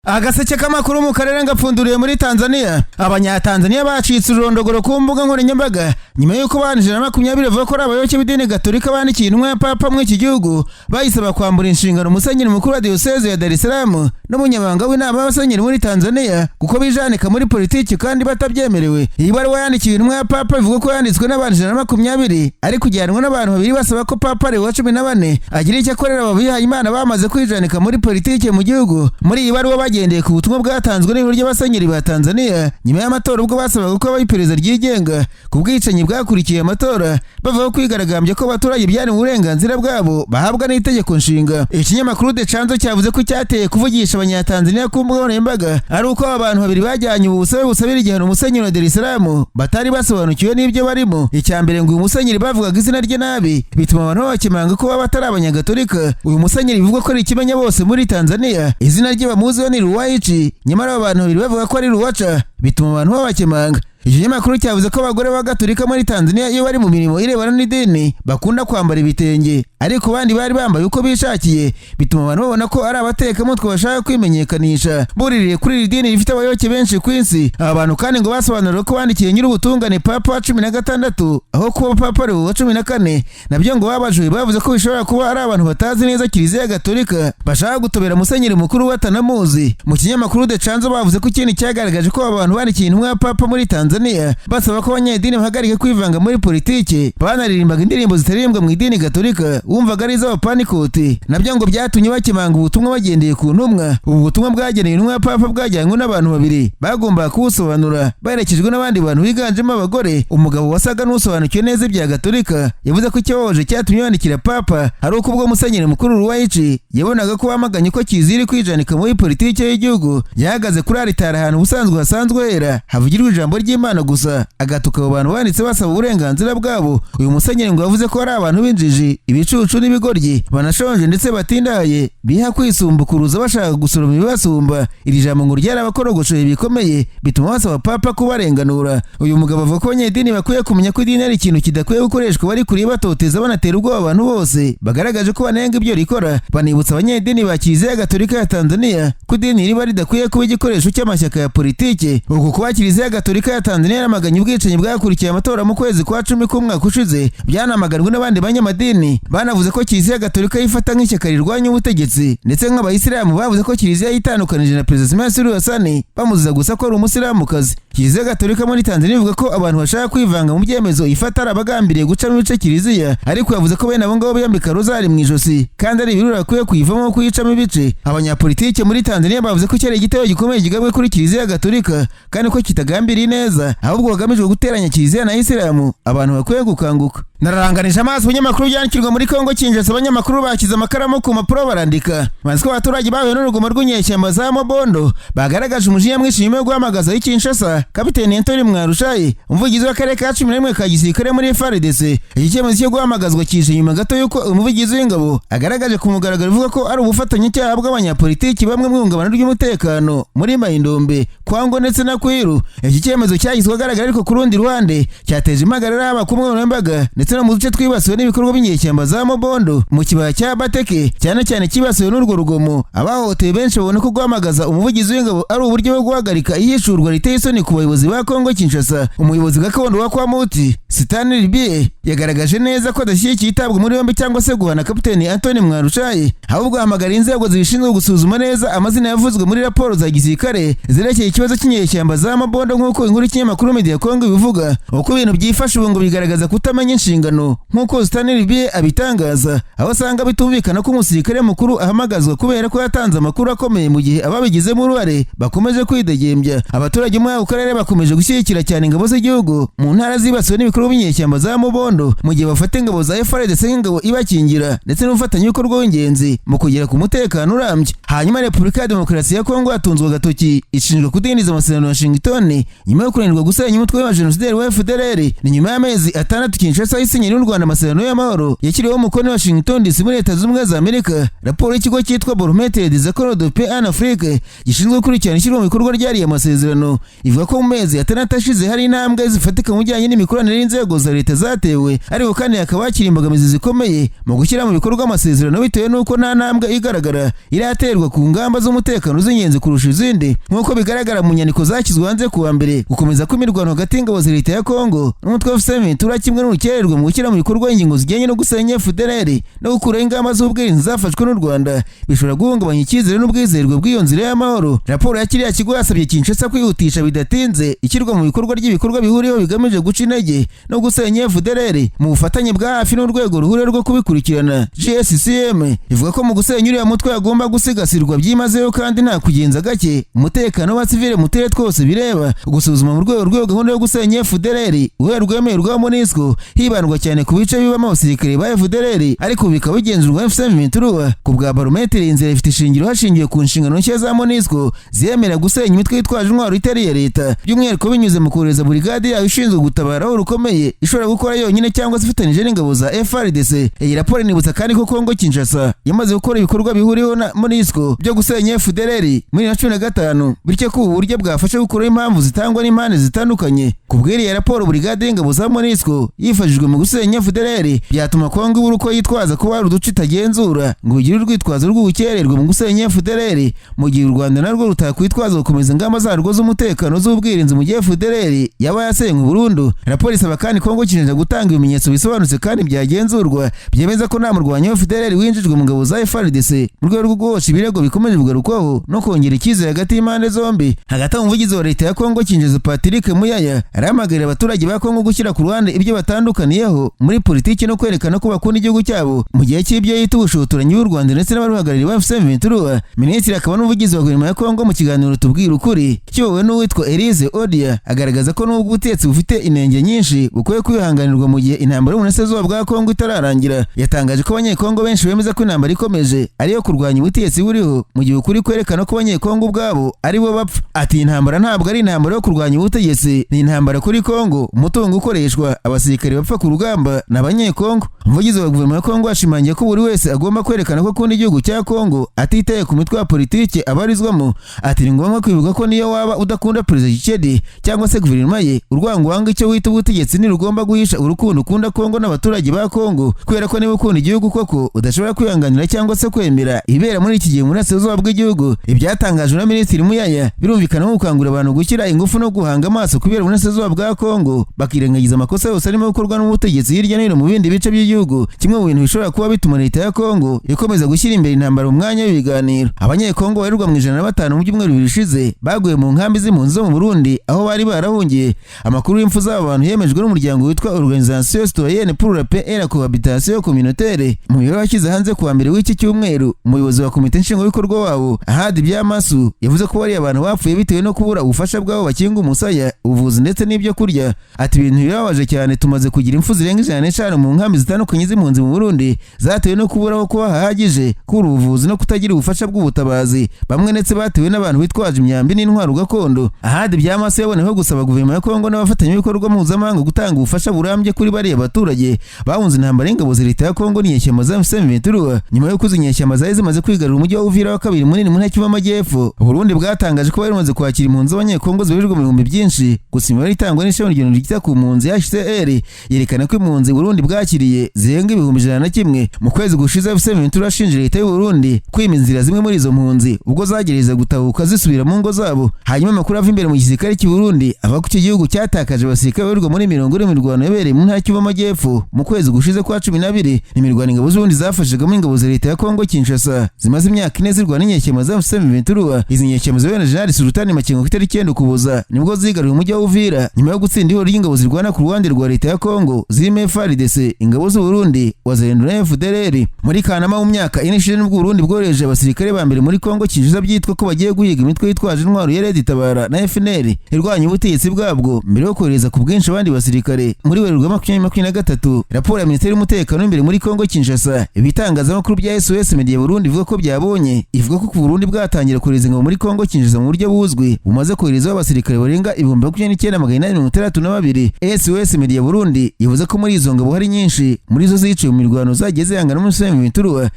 Agaseke k'amakuru mu karere ngapfunduriye muri Tanzania. Abanyatanzania bacitse urondogoro ku mbuga nkoranyambaga nyuma y'uko banije na 20 bavuga ko abayoboke b'idini Gatolika bandikiye intumwa ya Papa mu iki gihugu bayisaba kwambura inshingano musenyeri mukuru wa diocese ya Dar es Salaam n'umunyamabanga w'inama y'abasenyeri muri Tanzania kuko bijanika muri politiki kandi batabyemerewe. Iyi baruwa yandikiye intumwa ya Papa ivuga ko yanditswe n'abanije na 20 ari kujyanwa n'abantu babiri basaba ko Papa Leon XIV agira icyo akorera ababihaye Imana bamaze kwijanika muri politiki mu gihugu. Muri iyi baruwa bagendeye ku butumwa bwatanzwe n'ihuriro ry'abasenyeri ba Tanzania nyuma y'amatora ubwo basabaga ko abayipereza ryigenga ku bwicanyi bwakurikiye amatora bavuga kwigaragambya ko abaturage byari mu burenganzira bwabo bahabwa n'itegeko nshinga. Ikinyamakuru The Chanzo cyavuze ko cyateye kuvugisha abanyatanzania ku mbuga nkoranyambaga ari uko abantu babiri bajyanye ubusabe busabira igihano umusenyeri wa Dar es Salaam batari basobanukiwe n'ibyo barimo. Icyambere ngo uyu musenyeri bavugaga izina rye nabi bituma abantu bakemanga ko baba atari abanyagatolika. Uyu musenyeri bivuga ko ari ikimenya bose muri Tanzania, izina rye bamuziho ni Ruwaichi, nyamara abantu babiri bavuga ko ari Ruwaca bituma abantu babakemanga. Iki kinyamakuru cyavuze ko abagore b'Abagatolika muri Tanzania iyo bari mu mirimo irebana n'idini bakunda kwambara ibitenge, ariko bandi bari bambaye uko bishakiye bituma abantu babona ko ari abatekamutwe bashaka kwimenyekanisha buririye kuri iri dini rifite abayoboke benshi ku isi. Aba bantu kandi ngo basobanurira ko bandikiye nyir'ubutungane Papa wa 16 aho kuba Papa Leon wa 14 nabyo ngo babajwe bavuze ko bishobora kuba ari abantu batazi neza Kiliziya Gatolika bashaka gutobera musenyeri mukuru batanamuzi. Mu kinyamakuru The Chanzo bavuze ko ikindi cyagaragaje ko abantu bandikiye intumwa ya Papa muri Tanzania basaba ko abanyedini bahagarike kwivanga muri politiki banaririmbaga indirimbo zitaririmbwa mu idini Gatolika wumvaga ari iz'abapanikoti, nabyo ngo byatumye bakemanga ubutumwa bagendeye ku ntumwa. Ubu butumwa bwageneye intumwa ya Papa bwajyanywe n'abantu babiri bagomba kubusobanura baherekejwe n'abandi bantu biganjemo abagore. Umugabo wasaga n'usobanukiwe neza ibya Gatolika yavuze ko ikibabaje cyatumye bandikira Papa ari uko ubwo musenyeri mukuru Ruwaichi yabonaga ko bamaganye ko Kiliziya iri kwijanika muri politiki y'igihugu yahagaze kuri aritari ahantu ubusanzwe hasanzwe hera havugirwa ijambo ry'Imana gusa agatuka abo bantu banditse basaba uburenganzira bwabo. Uyu musenyeri ngo yavuze ko ari abantu b'injiji, ibicucu n'ibigoryi, banashonje ndetse batindaye biha kwisumbukuruza bashaka gusoroma ibibasumba. Iri jambo ngo ryarabakorogoshoye bikomeye bituma basaba Papa kubarenganura. Uyu mugabo avuga ko abanyedini bakwiye kumenya ko idini ari ikintu kidakwiye gukoreshwa bari kuri batoteza banatera ubwoba abantu bose bagaragaje ko banenga ibyo rikora. Banibutsa abanyedini ba Kiliziya Gatolika ya Tanzania ko idini riba ridakwiye kuba igikoresho cy'amashyaka ya politiki. Uku kuba Kiliziya Gatolika ya Tanzania yaramaganye ubwicanyi bwakurikiye amatora mu kwezi kwa 10 k'umwaka ushize byanamaganwe n'abandi banyamadini. Banavuze ko Kiliziya Gatolika yifata nk'ishyaka rirwanya ubutegetsi, ndetse nk'abayisilamu bavuze ko Kiliziya yitandukanije na Perezida Suri Hasani bamuziza gusa ko ari umusilamukazi. Kiliziya Gatolika muri Tanzania ivuga ko abantu bashaka kwivanga mu byemezo ifata ari abagambiriye guca mu bice Kiliziya, ariko yavuze ko bene abo ngabo biyambika rozari mu ijosi kandi ari ibirura bakwiye kuyivamo kuyicamo ibice. Abanyapolitike muri Tanzania bavuze ko cyari igitero gikomeye gigabwe kuri Kiliziya Gatolika kandi ko kitagambiriye neza ahubwo bagamije guteranya Kiliziya na Isilamu. Abantu bakwiye gukanguka. Nararanganisha amaso ibinyamakuru byandikirwa muri Kongo Kinshasa. Abanyamakuru bakize amakaramu ku mapuro barandika maze ko abaturage bahuye n'urugomo rw'inyeshyamba za Mobondo bagaragaje umujinya mwinshi nyuma yo guhamagaza i Kinshasa Kapiteni Anthony Mwarushayi, umuvugizi w'akarere ka 11 ka gisirikare muri FARDC. Iki cyemezo cyo guhamagazwa kije nyuma gato yuko umuvugizi w'ingabo agaragaje ku mugaragaro ivuga ko ari ubufatanyacyaha bw'abanyapolitiki bamwe mu ngabano ry'umutekano muri Maindombe, Kwango ndetse na Kwiru. Iki cyemezo cyagizwe agaragara ariko ku rundi ruhande cyateje impagarara haba ku mbuga nkoranyambaga ndetse no mu duce twibasiwe n'ibikorwa by'inyeshyamba za Mobondo mu kibaya cya Bateke, cyane cyane kibasiwe n'urwo rugomo. Abahohoteye benshi babona ko guhamagaza umuvugizi w'ingabo ari uburyo bwo guhagarika iyicurwa riteye isoni ku bayobozi ba Kongo Kinshasa. Umuyobozi gakondo wa Kwamuti Stanley Bie yagaragaje neza ko adashyigikiye itabwa muri yombi cyangwa se guhana Kapiteni Anthony Mwarushayi, ahubwo ahamagara inzego zibishinzwe gusuzuma neza amazina yavuzwe muri raporo za gisirikare zerekeye ikibazo cy'inyeshyamba za Mobondo nk'uko inkuru y'ikinyamakuru Media Congo bivuga. Uko ibintu byifashe ubu ngo bigaragaza kutamenya inshingano nk'uko Stanley Bie abitangaza, aho asanga bitumvikana ko umusirikare mukuru ahamagazwa kubera ko yatanze amakuru akomeye mu gihe ababigizemo uruhare bakomeje kwidegembya. Abaturage mu karere bakomeje gushyigikira cyane ingabo z'igihugu mu ntara zibasiwe n'ibikorwa by'inyeshyamba za Mobondo mu gihe bafata ingabo za FARDC nk'ingabo ibakingira ndetse n'ubufatanyabikorwa w'ingenzi mu kugera ku mutekano urambye. Hanyuma Repubulika ya Demokarasi ya Kongo yatunzwe agatoki ishinjwa kudindiza amasezerano ya Washington nyuma yo kunanirwa gusenya umutwe wa Genocide wa FDLR. Ni nyuma y'amezi 6 Kinshasa isinyira n'u Rwanda amasezerano y'amahoro yashyiriweho umukono wa Washington DC muri Leta Zunze Ubumwe za Amerika. Raporo y'ikigo cyitwa Barometre des Accords de Paix en Afrique gishinzwe gukurikirana ishyirwa mu bikorwa ry'ariya masezerano ivuga ko mu mezi 6 ashize hari intambwe zifatika mu bijyanye n'imikoranire n'inzego za leta zatewe, ariko kandi hakaba hakiri imbogamizi zikomeye mu gushyira mu bikorwa amasezerano bitewe n'uko nta ntambwe igaragara iraterwa ku ngamba z'umutekano z'ingenzi kurusha izindi, nk'uko bigaragara mu nyandiko zashyizwe hanze kuwa mbere. Gukomeza kw'imirwano hagati y'ingabo za leta ya Kongo n'umutwe wa M23 kimwe n'urukererwa mu gushyira mu bikorwa ingingo zijyanye no gusenya FDLR no gukuraho ingamba z'ubwirinzi zafashwe n'u Rwanda bishobora guhungabanya icyizere n'ubwizerwe bw'iyo nzira y'amahoro. Raporo ya kiriya kigo yasabye Kinshasa kwihutisha bidatinze ishyirwa mu bikorwa bihuriyeho bigamije guca intege no gusenya FDLR mu bufatanye bwa hafi n'urwego ruhuriye rwo kubikurikirana. GSCM ivuga ko mu gusenya uriya mutwe agomba gusigasirwa byimazeyo kandi nta kugenza gake umutekano wa civile mu turere twose bireba, gusuzuma mu rwego gahunda yo gusenya FDLR uruhare rwemewe rwa MONUSCO hibandwa cyane ku bice bibamo abasirikare ba FDLR, ariko bikaba bigenzurwa M23. Ku bwa barometero inzira ifite ishingiro hashingiwe ku nshingano nshya za MONUSCO ziyemera gusenya imitwe yitwaje intwaro itari iya leta, by'umwihariko binyuze mu kohereza burigade yayo ishinzwe gutabara aho rukomeye ishobora gukora yonyine cyangwa se ifatanyije n'ingabo za FARDC. Iyi raporo inibutsa kandi ko Kongo Kinshasa yamaze gukora ibikorwa bihuriyeho na MONUSCO byo gusenya FDLR muri 2015, bityo ko ubu buryo bwafasha gukuraho impamvu zitangwa n'impande zitandukanye. Ku bw'iriya raporo burigade y'ingabo za MONUSCO yifashijwe mu gusenya FDLR byatuma Kongo ibura uko yitwaza ko hari uduce itagenzura ngo bigire urwitwazo rw'ubukererwe mu gusenya FDLR, mu gihe u Rwanda narwo rutakwitwaza gukomeza ingamba zarwo z'umutekano z'ubwirinzi mu gihe FDLR yaba yasenywe burundu. Raporo isaba kandi Kongo Kinshasa gutanga ibimenyetso bisobanutse kandi byagenzurwa byemeza ko nta murwanyi wa FDLR winjijwe mu ngabo za FARDC, mu rwego rwo guhosha ibirego bikomeje kugarukwaho no kongera icyizere hagati y'impande zombi. Hagati aho umuvugizi wa leta ya Kongo Kinshasa Patrick Muyaya arahamagarira abaturage ba Kongo gushyira ku ruhande ibyo batandukaniyeho muri politiki no kwerekana ko bakunda igihugu cyabo mu gihe cy'ibyo yita ubushotoranyi bw'u Rwanda ndetse n'abaruhagarariye ba M23. Minisitiri akaba n'umuvugizi wa guverinoma ya Kongo mu kiganiro Tubwira Ukuri kiyobowe n'uwitwa Elise Odia agaragaza ko n'ubwo ubutegetsi bufite inenge nyinshi bukwiye kwihanganirwa mu gihe intambara y'uburasirazuba bwa Kongo itararangira. Yatangaje ko abanyekongo benshi bemeza ko intambara ikomeje ariyo kurwanya ubutegetsi buriho mu gihe ukuri kwerekana ko abanyekongo ubwabo ari bo bapfa. Ati intambara ntabwo ari intambara yo kurwanya ubutegetsi, ni intambara kuri Kongo, umutungo ukoreshwa, abasirikare bapfa ku rugamba n'abanyekongo. Umuvugizi wa guverinoma ya Kongo ashimangiye ko buri wese agomba kwerekana ko akunda igihugu cya Kongo atitaye ku mitwe ya politiki abarizwamo. Ati ni ngombwa kwibuka ko niyo waba udakunda Perezida Tshisekedi cyangwa se guverinoma ye, urwango wanga icyo wita ubutegetsi ntirugomba guhisha urukundo ukunda Kongo n'abaturage ba Kongo, kubera ko niba ukunda igihugu koko udashobora kwihanganira cyangwa se kwemera ibera muri iki gihe mu burasirazuba bw'igihugu. Ibyatangajwe na Minisitiri Muyaya birumvikana nko gukangurira abantu gushyira ingufu no guhanga amaso kubera uburasirazuba bwa Kongo bakirengagiza amakosa yose arimo gukorwa n'ubutegetsi hirya no hino mu bindi bice by'igihugu. Kimwe mu bintu bishobora kuba bituma leta ya Kongo ikomeza gushyira imbere intambara mu mwanya w'ibiganiro. Abanyekongo barirwa mu 105 mu byumweru bishize baguye mu nkambi z'impunzi zo mu Burundi aho bari barahungiye. Amakuru y'imfu z'aba bantu yemejwe n'umuryango witwa Organisation Citoyenne pour la Paix et la Cohabitation Communautaire mu biro yashyize hanze kuwa mbere w'iki cyumweru. Umuyobozi wa komite nshingwabikorwa wabo Ahadi Byamasu yavuze ko bari abantu bapfuye bitewe no kubura ubufasha bwabo bakinga umusaya, ubuvuzi ndetse n'ibyo kurya. Ati ibintu birababaje cyane, tumaze kugira impfu zirenga 105 mu nkambi zitandukanye z'impunzi mu Burundi zatewe no kubura aho kuba hahagije, kubura ubuvuzi no kutagira ubufasha bw'ubutabazi, bamwe ndetse batewe n'abantu bitwaje imyambi n'intwaro gakondo. Ahadi Byamasu yaboneyeho gusaba guverinoma ya Kongo n'abafatanyabikorwa mpuzamahanga gutanga ubufasha burambye kuri bariya baturage bahunze intambara y'ingabo za leta ya Kongo n'inyeshyamba za M23 nyuma yo kuzinyeshyamba zari zimaze kwigarura umujyi wa Uvira wa kabiri munini mu ntara y'Amajyepfo. Burundi bwatangaje ko bari bamaze kwakira impunzi z'abanyekongo zibarirwa mu bihumbi byinshi, gusa imibare itangwa n'ishami ry'urugendo ryita ku mpunzi HCR yerekana ko impunzi Burundi bwakiriye zirenga 101. Mu kwezi gushize M23 ashinja leta y'u Burundi kwima inzira zimwe muri izo mpunzi ubwo zagereza gutahuka zisubira mu ngo zabo. Hanyuma amakuru ava imbere mu gisirikare cy'u Burundi avuga ko iki gihugu cyatakaje abasirikare barirwa muri 40 mu mirwano yabereye mu ntara y'Amajyepfo mu kwezi gushize kwa 12. Ni imirwano ingabo z'Uburundi zafashijemo ingabo za leta ya Kongo Kinshasa zimaze imyaka 4 zirwana n'inyeshyamba za M23. Izi nyeshyamba ziyobowe na General Sultani Makengo ku itariki 9 Ukuboza nibwo zigaruriye umujyi wa Uvira nyuma yo gutsinda ihuriro ry'ingabo zirwana ku ruhande rwa leta ya Kongo zirimo FARDC, ingabo z'u Burundi, wazalendo na FDLR. Muri Kanama mu myaka 4 ishize nibwo Burundi bwohereje abasirikare ba mbere muri Kongo Kinshasa byitwa ko bagiye guhiga imitwe yitwaje intwaro ya Red Tabara na FNL irwanya ubutegetsi bwabwo mbere yo kohereza ku bwinshi abandi basirikare. Muri Werurwe 2023 raporo ya Minisiteri y'Umutekano imbere muri Kongo Kinshasa ibitangazamakuru bya SOS Media Burundi ivuga ko byabonye, ivuga ko ku Burundi bwatangira kohereza ingabo muri Kongo Kinshasa mu buryo buzwi bumaze kohereza abasirikare barenga 29,962. SOS Media Burundi yavuze ko muri izo ngabo hari nyinshi muri zo ziciwe mu mirwano zageze yangana n'umusenyi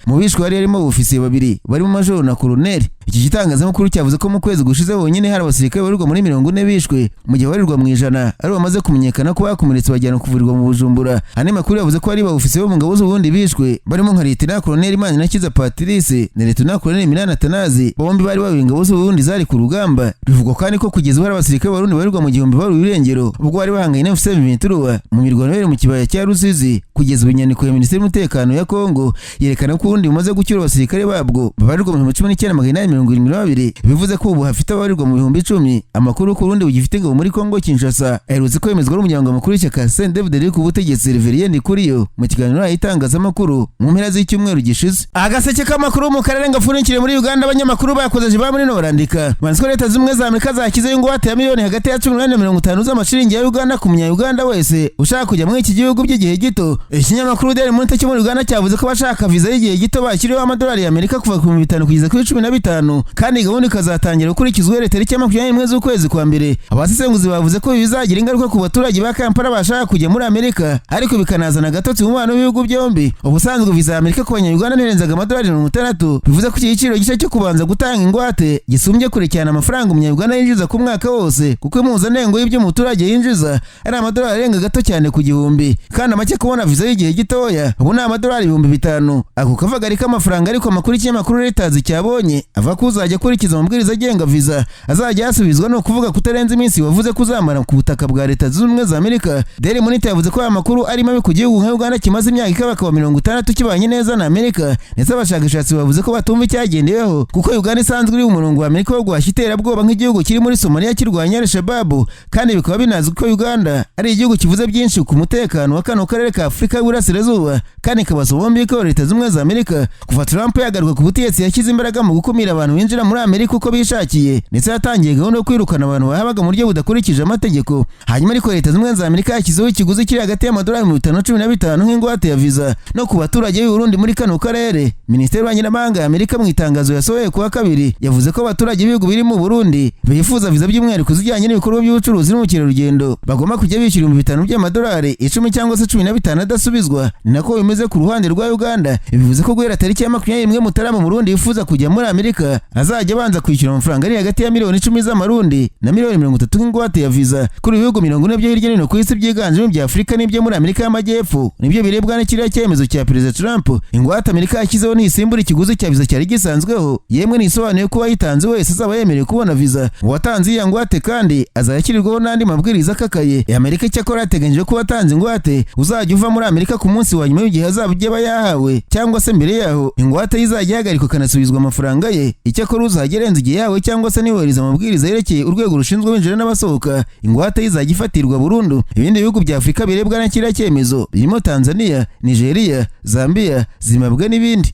mu bishwe hari harimo ofisiye babiri barimo majoro na koloneli. Iki gitangazamakuru cyavuze ko mu kwezi gushize honyine hari abasirikare barirwa muri 40 bishwe mu gihe barirwa mu ijana ari bamaze kumenyekana ko bakomeretse bajyana kuvurirwa mu Bujumbura. Ane makuru yavuze ko ari abofisiye bo mu ngabo z'Uburundi bishwe barimo nka Lieutenant Colonel Manirakiza Patrice na Lieutenant Colonel Minana Atanazi, bombi bari babiye ingabo z'Uburundi zari ku rugamba. Bivugwa kandi ko kugeza ubu hari abasirikare b'Abarundi barirwa mu gihumbi bari irengero ubwo bari bahanganye na FC23 mu mirwano yari mu kibaya cya Rusizi. Kugeza ubunyandiko ya Minisiteri y'Umutekano ya Kongo yerekana ko Uburundi bumaze gucyura abasirikare babwo babarirwa mu 1972, bivuze ko ubu hafite abarirwa mu 10,000. Amakuru ko Uburundi bugifite ingabo muri Kongo Kinshasa aherutse kwemezwa n'umuryango mukuru w'ishyaka CNDD-FDD ku butegetsi Reverien Kuriyo mu kiganiro itangazamakuru mu mpera z'icyumweru gishize. Agaseke k'amakuru mu karere ngafunikire muri Uganda, abanyamakuru bakoze ba muri no barandika banziko Leta z'Ubumwe za Amerika zakize ingwate ya miliyoni hagati ya 18 na 50 z'amashiringi ya Uganda ku munya-Uganda wese ushaka kujya muri iki gihugu by'igihe gito. Ikinyamakuru Daily Monitor cyo muri Uganda cyavuze ko bashaka viza y'igihe gito bashyiriweho amadolari ya Amerika kuva ku 5 kugeza kuri 15, kandi gahunda ikazatangira gukurikizwa tariki ya 21 z'ukwezi kwa mbere. Abasesenguzi bavuze ko bizagira ingaruka ku baturage ba Kampala bashaka kujya muri Amerika, ariko bikanazana gatotsi mu mubano w'ibihugu byombi. Ubusanzwe viza ya Amerika ku banya-Uganda ntirenzaga amadolari 60, bivuze ko igiciro gishya cyo kubanza gutanga ingwate gisumbye kure cyane amafaranga umunya-Uganda yinjiza ku mwaka wose, kuko impuzandengo y'ibyo umuturage yinjiza ari amadolari arenga gato cyane ku gihumbi, kandi make kubona viza y'igihe gitoya ubu ni amadolari 5,000. Ako kavagari k'amafaranga ariko amakuru y'ikinyamakuru Reuters cyabonye ava ko uzajya kurikiza amabwiriza agenga viza azajya yasubizwa no kuvuga kutarenza iminsi wavuze kuzamara ku butaka bwa Leta z'Ubumwe za Amerika. Daily Monitor yavuze ko aya makuru ari mabi ku gihugu nka Uganda kimaze imyaka ikabaka 60 kibanye neza na Amerika, ndetse abashakashatsi bavuze ko batumva icyagendeyeho kuko Uganda isanzwe iri mu murongo wa Amerika wo guhashya iterabwoba nk'igihugu kiri muri Somalia kirwanya Al-Shabaab, kandi bikaba binazwi ko Uganda ari igihugu kivuze byinshi ku mutekano wa kano karere ka Afurika y'Uburasirazuba, kandi kabasaba bombi ko Leta z'Ubumwe za Amerika kuva Trump yagaruka ku butegetsi yashyize imbaraga mu gukumira abantu binjira muri Amerika uko bishakiye, ndetse yatangiye gahunda yo kwirukana abantu bahabaga mu buryo budakurikije amategeko. Hanyuma ariko Leta z'Ubumwe za Amerika yashyizeho ikiguzi kiri hagati y'amadolari 515 nk'ingwate ya viza no ku baturage b'u Burundi muri kano karere. Minisiteri y'Ububanyi ya Amerika mu itangazo yasohoye kuwa kabiri yavuze ko abaturage b'ibihugu biri mu Burundi bifuza viza by'umwihariko zijyanye n'ibikorwa by'ubucuruzi n'ubukerarugendo bagomba kujya bishyura 5,000 by'amadolari 10 cyangwa se 15 adasubizwa. Ni nako bimeze ku ruhande rwa Uganda. Bivuze ko guhera tariki ya 21 Mutarama mu Burundi yifuza kujya muri Amerika azajya abanza kwishyura amafaranga ari hagati ya miliyoni 10 z'amarundi na miliyoni 30 nk'ingwate ya viza. Kuri ibihugu 40 byo hirya no hino ku isi byiganjemo bya Afurika n'ibyo muri Amerika y'Amajyepfo nibyo birebwa n'ikiriya cyemezo cya Perezida Trump. Ingwate Amerika yashyizeho n'isimbura ikiguzi cya viza cyari gisanzweho, yemwe n'isobanuye ko wayitanze wese azaba yemerewe kubona viza. Uwatanze iyi ngwate kandi azayashyirirwaho n'andi mabwiriza akakaye. Amerika cyakora yateganyije ko watanze ingwate uzajya uva muri Amerika ku munsi wa nyuma w'igihe azaba yahawe, cyangwa se mbere yaho ingwate izajya ihagarikwa kanasubizwa amafaranga ye. Icyakora uzajya arenza igihe yawe cyangwa se niweriza amabwiriza yerekeye urwego rushinzwe binjira n'abasohoka, ingwate izajya ifatirwa burundu. Ibindi bihugu bya Afurika birebwa na kiriya cyemezo birimo Tanzania, Nigeria, Zambia, Zimbabwe n'ibindi.